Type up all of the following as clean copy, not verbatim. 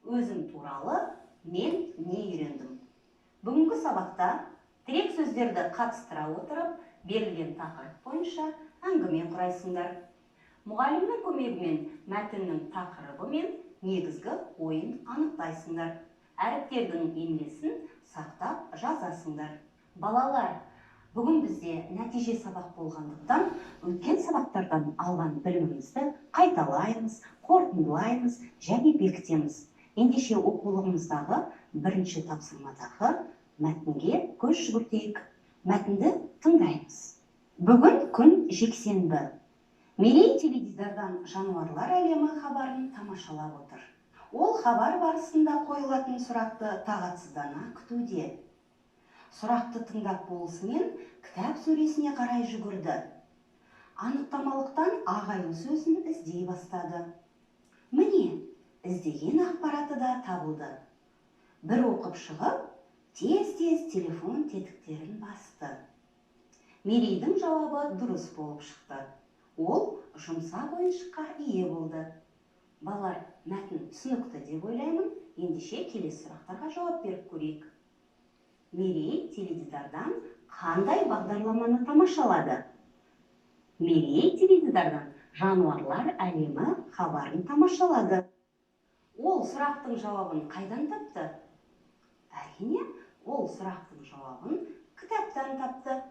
Өзім туралы мен не үйрендім? Бүгінгі сабақта тірек сөздерді қатыстыра отырып, берілген тақырып бойынша әңгіме құрайсыңдар. Мұғалімнің көмегімен мәтіннің тақырыбы мен негізгі ойын анықтайсыңдар. Әріптердің емлесін сақтап жазасыңдар. Балалар, бүгін бізде нәтиже сабақ болғандықтан, өткен сабақтардан алған білімімізді қайталаймыз, қорытындылаймыз және бекітеміз. Ендеше оқулығымыздағы бірінші тапсырмадағы мәтінге көз жүгіртейік. Мәтінді тыңдаймыз. Бүгін күн жексенбі. Мерей теледидардан жануарлар әлемі хабарын тамашалап отыр. Ол хабар барысында қойылатын сұрақты тағатсыздана күтуде. Сұрақты тыңдап болысымен кітап сөресіне қарай жүгірді. Анықтамалықтан ағайлы сөзін іздей бастады. Міне, іздеген ақпараты да табылды. Бір оқып шығып, тез-тез телефон тетіктерін басты. Мерейдің жауабы дұрыс болып шықты. Ол жұмсақ ойыншыққа ие болды. Балалар, мәтін түсінікті деп ойлаймын. Ендеше келесі сұрақтарға жауап беріп көрейік. Мерей теледидардан қандай бағдарламаны тамашалады? Мерей теледидардан жануарлар әлемі хабарын тамашалады. Ол сұрақтың жауабын қайдан тапты? Әрине, ол сұрақтың жауабын кітаптан тапты.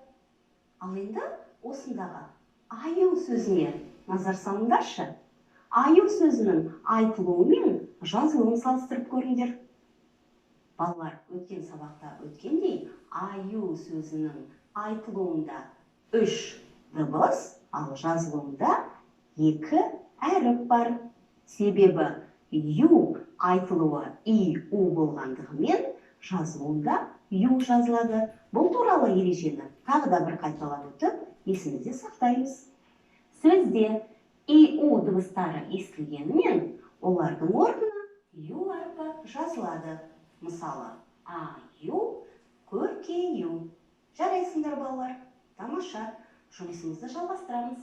Ал енді осындағы аю сөзіне назар салыңдаршы. Аю сөзінің айтылуы мен жазылуын салыстырып көріңдер. Балалар, өткен сабақта өткендей, аю сөзінің айтылуында 3 дыбыс, ал жазылуында 2 әріп бар. Себебі ю айтылуы и-у болғандығымен, жазылуында ю жазылады. Бұл туралы ережені тағы да бір қайталап өтіп, есімізде сақтаймыз. Сөзде и-у дыбыстары естілгенімен, олардың орнына ю әрпі жазылады. Мысалы, аю, көркею. Жарайсыңдар балалар, тамаша. Жұмысымызды жалғастырамыз.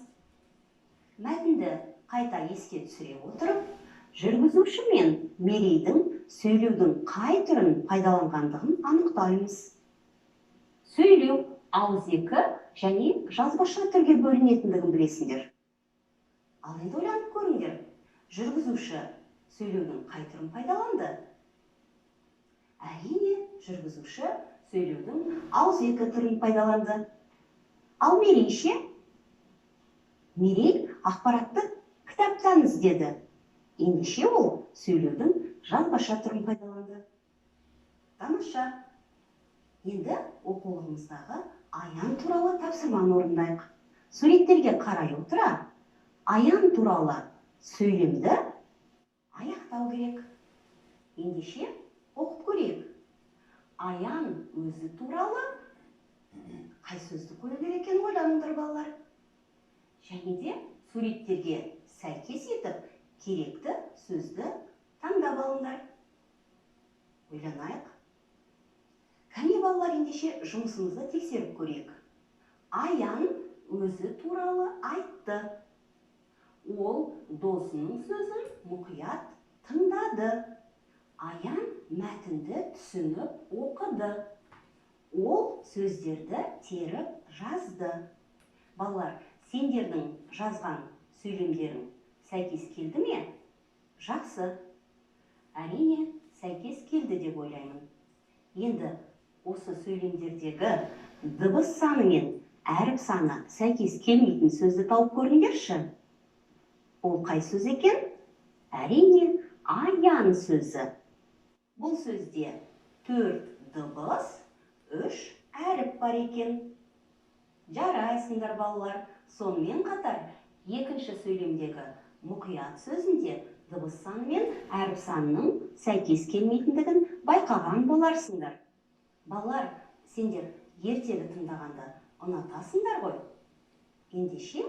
Мәтінді қайта еске түсіре отырып, жүргізуші мен Мерейдің сөйлеудің қай түрін пайдаланғандығын анықтаймыз. Сөйлеу ауызекі және жазбаша түрге бөлінетіндігін білесіңдер. Ал енді ойланып көріңдер, жүргізуші сөйлеудің қай түрін пайдаланды? Әрине, жүргізуші сөйлеудің ауызекі түрін пайдаланды. Ал Мерейше? Мерей ақпаратты кітаптан іздеді. Ендеше ол сөйлеудің жазбаша түрін пайдаланды. Тамаша. Енді оқулығымыздағы аян туралы тапсырманы орындайық. Суреттерге қарай отыра, аян туралы сөйлемді аяқтау керек. Ендеше оқып көрейік. Аян өзі туралы қай сөзді қою керек екенін ойланыңдар балалар. Және де суреттерге сәйкес етіп, керекті сөзді таңдап алыңдар. Ойланайық. Кәне балалар, ендеше жұмысымызды тексеріп көрейік. Аян өзі туралы айтты. Ол досының сөзін мұқият тыңдады. Аян мәтінді түсініп оқыды. Ол сөздерді теріп жазды. Балалар, сендердің жазған сөйлемдерің сәйкес келді ме? Жақсы. Әрине, сәйкес келді деп ойлаймын. Енді осы сөйлемдердегі дыбыс саны мен әріп саны сәйкес келмейтін сөзді тауып көріңдерші. Ол қай сөз екен? Әрине, аян сөзі. Бұл сөзде 4 дыбыс, 3 әріп бар екен. Жарайсыңдар балалар. Сонымен қатар, екінші сөйлемдегі мұқият сөзінде дыбыс саны мен әріп санының сәйкес келмейтіндігін байқаған боларсыңдар. Балалар, сендер ертегі тыңдағанды ұнатасыңдар ғой. Ендеше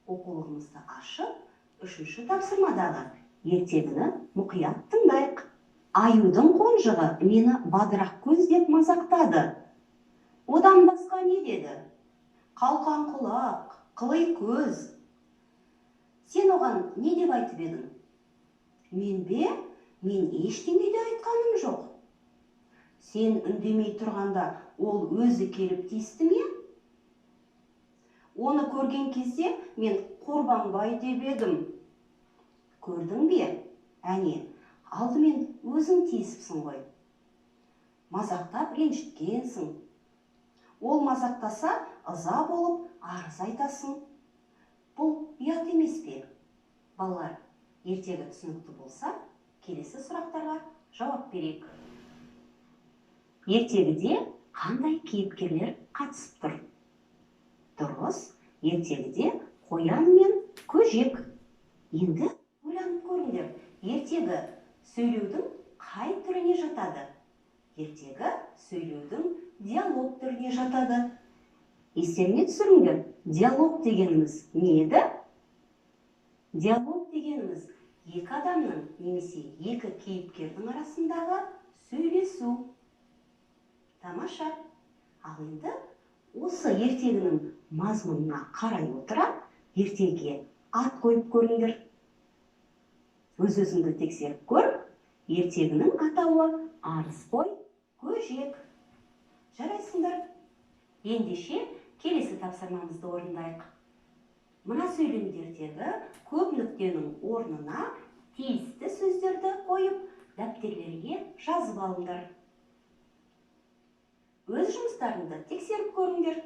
оқулығымызды ашып, 3-ші тапсырмадағы ертегіні мұқият тыңдайық. Аюдың қонжығы мені бадырақ көз деп мазақтады. Одан басқа не деді? Қалқан құлақ, қылый көз. Сен оған не деп айтып едің? Мен бе? мен ештеңе де айтқаным жоқ. Сен үндемей тұрғанда ол өзі келіп тиісті ме? Оны көрген кезде мен Қорбаңбай деп едім. Көрдің бе? Әне, алдымен өзің тиісіпсің ғой. Мазақтап ренжіткенсің. Ол мазақтаса, ыза болып, арыз айтасың. Бұл ұят емес пе? Балалар, ертегі түсінікті болса, келесі сұрақтарға жауап берейік. Ертегіде қандай кейіпкерлер қатысып тұр? Дұрыс, ертегіде қоян мен көжек. Енді ойланып көріңдер, ертегі сөйлеудің қай түріне жатады? Ертегі сөйлеудің диалог түріне жатады. Естеріңе түсіріңдер, диалог дегеніміз не еді? Диалог дегеніміз екі адамның немесе екі кейіпкердің арасындағы сөйлесу. Тамаша. Ал енді осы ертегінің мазмұнына қарай отыра, ертегіге ат қойып көріңдер. Өз-өзіңді тексеріп көр. Ертегінің атауы арыз қой, көжек. Жарайсыңдар. Ендеше келесі тапсырмамызды орындайық. Мына сөйлемдердегі көп нүктенің орнына тиісті сөздерді қойып, дәптерлерге жазып алыңдар. Өз жұмыстарыңды тексеріп көріңдер.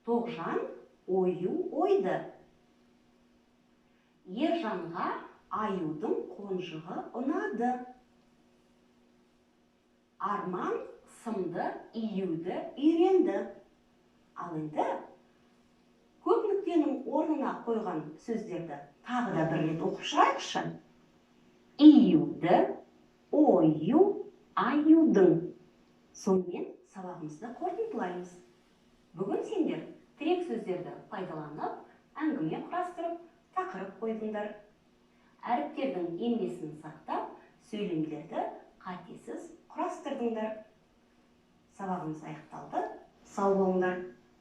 Тоғжан ою ойды. Ержанға аюдың қонжығы ұнады. Арман сымды июді үйренді. Ал енді көп нүктенің орнына қойған сөздерді тағы да бір рет оқып шығайықшы. Июді, ою, аюдың. Сонымен сабағымызды қорытындылаймыз. Бүгін сендер тірек сөздерді пайдаланып, әңгіме құрастырып, тақырып қойдыңдар. Әріптердің емлесін сақтап, сөйлемдерді қатесіз құрастырдыңдар. Сабағымыз аяқталды. Сау болыңдар.